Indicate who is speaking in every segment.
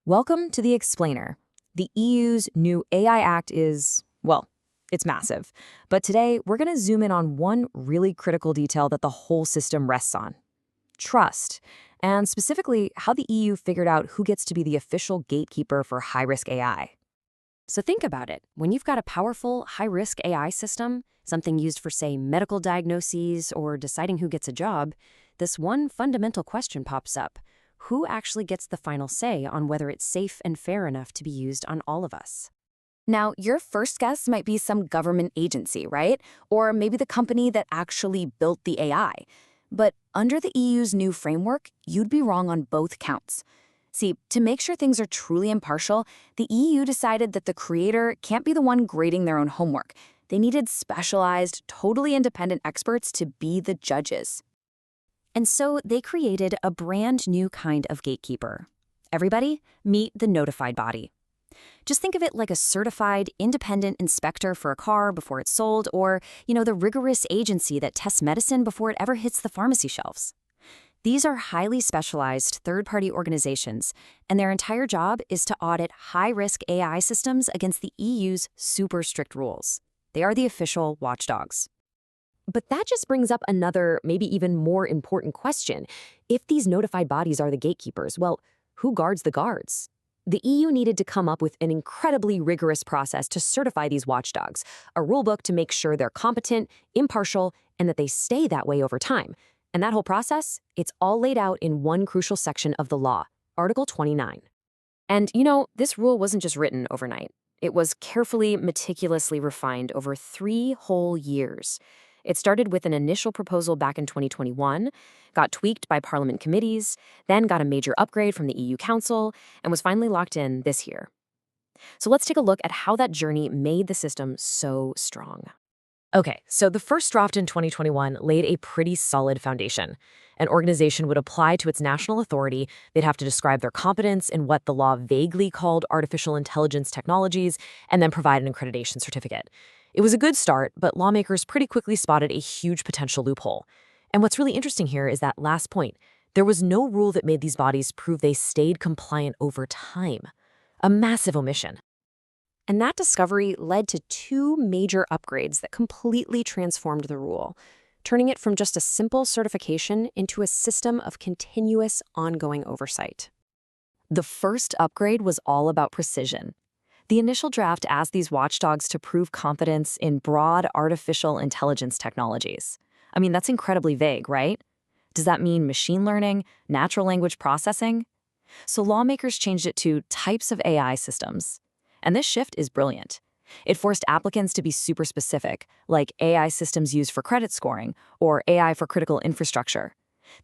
Speaker 1: Welcome to the Explainer. The EU's new AI Act is, well, it's massive. But today, we're going to zoom in on one really critical detail that the whole system rests on: trust, and specifically how the EU figured out who gets to be the official gatekeeper for high-risk AI.
Speaker 2: So think about it. When you've got a powerful, high-risk AI system, something used for, say, medical diagnoses or deciding who gets a job, this one fundamental question pops up. Who actually gets the final say on whether it's safe and fair enough to be used on all of us?
Speaker 3: Now, your first guess might be some government agency, right? Or maybe the company that actually built the AI. But under the EU's new framework, you'd be wrong on both counts. See, to make sure things are truly impartial, the EU decided that the creator can't be the one grading their own homework. They needed specialized, totally independent experts to be the judges.
Speaker 2: And so they created a brand new kind of gatekeeper. Everybody, meet the notified body. Just think of it like a certified, independent inspector for a car before it's sold, or, the rigorous agency that tests medicine before it ever hits the pharmacy shelves. These are highly specialized third-party organizations, and their entire job is to audit high-risk AI systems against the EU's super strict rules. They are the official watchdogs.
Speaker 1: But that just brings up another, maybe even more important question. If these notified bodies are the gatekeepers, well, who guards the guards? The EU needed to come up with an incredibly rigorous process to certify these watchdogs, a rulebook to make sure they're competent, impartial, and that they stay that way over time. And that whole process, it's all laid out in one crucial section of the law, Article 29. And, this rule wasn't just written overnight. It was carefully, meticulously refined over 3 whole years. It started with an initial proposal back in 2021, got tweaked by Parliament committees, then got a major upgrade from the EU Council, and was finally locked in this year. So let's take a look at how that journey made the system so strong. Okay, so the first draft in 2021 laid a pretty solid foundation. An organization would apply to its national authority, they'd have to describe their competence in what the law vaguely called artificial intelligence technologies, and then provide an accreditation certificate. It was a good start, but lawmakers pretty quickly spotted a huge potential loophole. And what's really interesting here is that last point. There was no rule that made these bodies prove they stayed compliant over time. A massive omission. And that discovery led to 2 major upgrades that completely transformed the rule, turning it from just a simple certification into a system of continuous, ongoing oversight. The first upgrade was all about precision. The initial draft asked these watchdogs to prove competence in broad artificial intelligence technologies. I mean, that's incredibly vague, right? Does that mean machine learning, natural language processing? So lawmakers changed it to types of AI systems. And this shift is brilliant. It forced applicants to be super specific, like AI systems used for credit scoring or AI for critical infrastructure.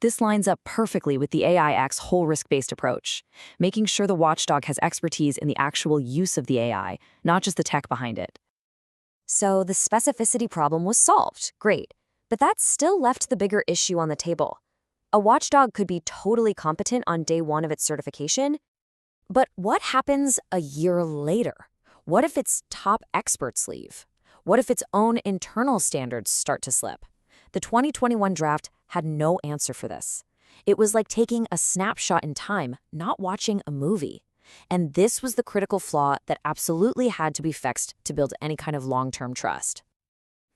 Speaker 1: This lines up perfectly with the AI Act's whole risk-based approach, making sure the watchdog has expertise in the actual use of the AI, not just the tech behind it.
Speaker 2: So the specificity problem was solved. Great. But that still left the bigger issue on the table. A watchdog could be totally competent on day 1 of its certification, but what happens a year later? What if its top experts leave? What if its own internal standards start to slip? The 2021 draft had no answer for this. It was like taking a snapshot in time, not watching a movie. And this was the critical flaw that absolutely had to be fixed to build any kind of long-term trust.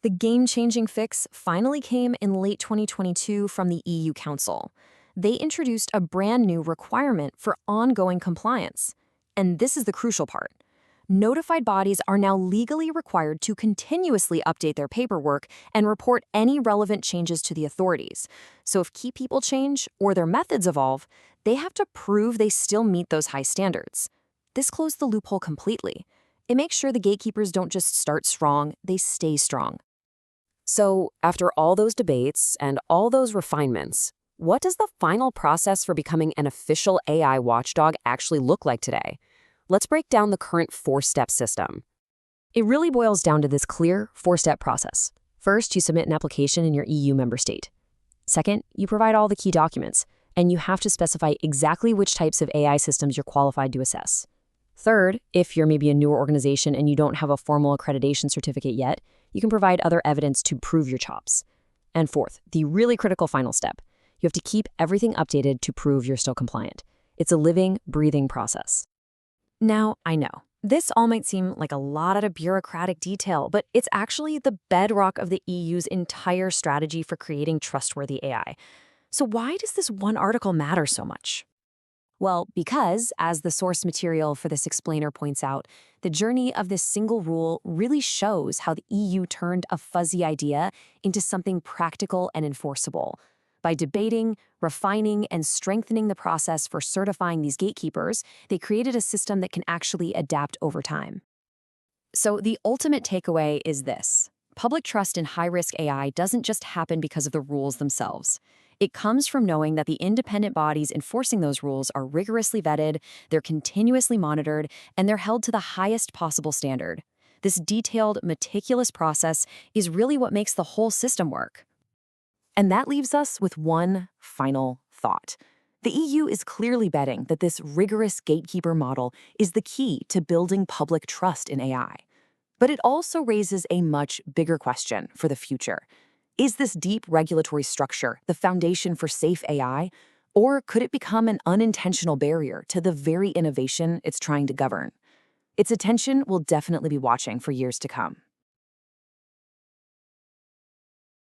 Speaker 2: The game-changing fix finally came in late 2022 from the EU Council. They introduced a brand new requirement for ongoing compliance. And this is the crucial part. Notified bodies are now legally required to continuously update their paperwork and report any relevant changes to the authorities. So if key people change or their methods evolve, they have to prove they still meet those high standards. This closed the loophole completely. It makes sure the gatekeepers don't just start strong, they stay strong. So after all those debates and all those refinements, what does the final process for becoming an official AI watchdog actually look like today? Let's break down the current 4-step system. It really boils down to this clear 4-step process. First, you submit an application in your EU member state. Second, you provide all the key documents, and you have to specify exactly which types of AI systems you're qualified to assess. Third, if you're maybe a newer organization and you don't have a formal accreditation certificate yet, you can provide other evidence to prove your chops. And fourth, the really critical final step. You have to keep everything updated to prove you're still compliant. It's a living, breathing process. Now, I know, this all might seem like a lot of bureaucratic detail, but it's actually the bedrock of the EU's entire strategy for creating trustworthy AI. So why does this one article matter so much?
Speaker 1: Well, because, as the source material for this explainer points out, the journey of this single rule really shows how the EU turned a fuzzy idea into something practical and enforceable. By debating, refining, and strengthening the process for certifying these gatekeepers, they created a system that can actually adapt over time. So the ultimate takeaway is this. Public trust in high-risk AI doesn't just happen because of the rules themselves. It comes from knowing that the independent bodies enforcing those rules are rigorously vetted, they're continuously monitored, and they're held to the highest possible standard. This detailed, meticulous process is really what makes the whole system work. And that leaves us with one final thought. The EU is clearly betting that this rigorous gatekeeper model is the key to building public trust in AI. But it also raises a much bigger question for the future. Is this deep regulatory structure the foundation for safe AI, or could it become an unintentional barrier to the very innovation it's trying to govern? Its attention will definitely be watching for years to come.